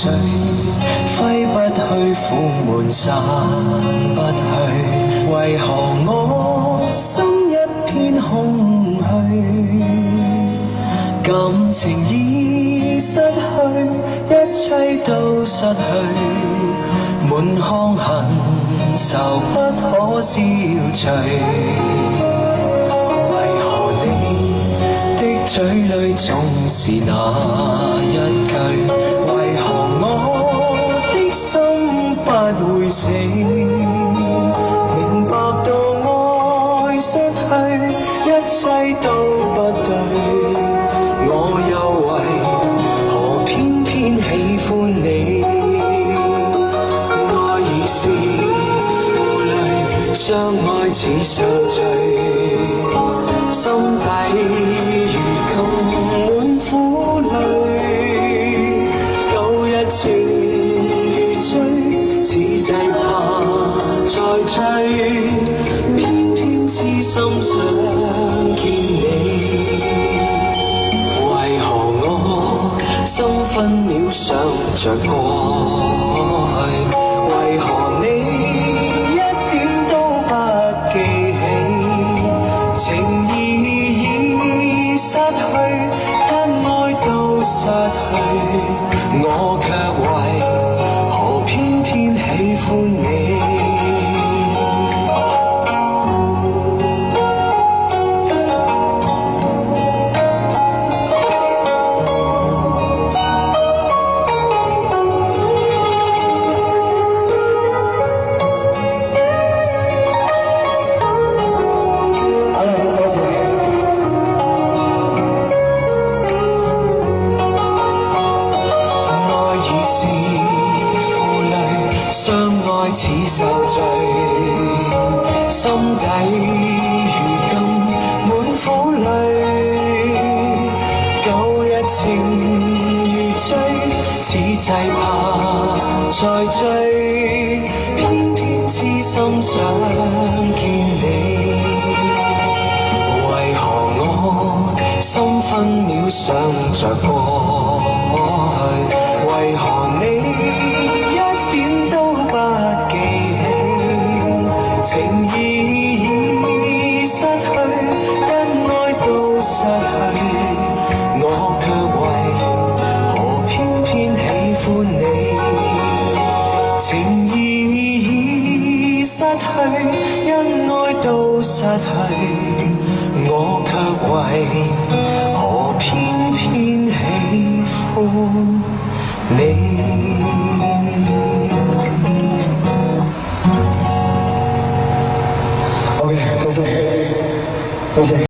水，揮不去，苦悶散不去，為何我心一片空虛？感情已失去，一切都失去，滿腔恨愁不可消除。為何你的嘴裏總是那一句？為何我的心不會死？明白到愛失去，一切都不對，我又為何偏偏喜歡你？愛已是負累，相愛似受罪，心底如今滿苦淚，舊日情如醉，此際怕再追，偏偏痴心想見你。為何我心分秒想着過去？為何你一點都不記起？情已失去，因愛都失去，我卻為何偏偏喜歡你？相愛似受罪，心底如今滿苦淚，舊日情如醉，此際怕再追，偏偏痴心想見你。為何我心分秒想着過去？為何你情已失去，因愛都失去，我卻為何偏偏喜歡你？情已失去，因愛都失去，我卻為何偏偏喜歡你？OK，多謝，多謝。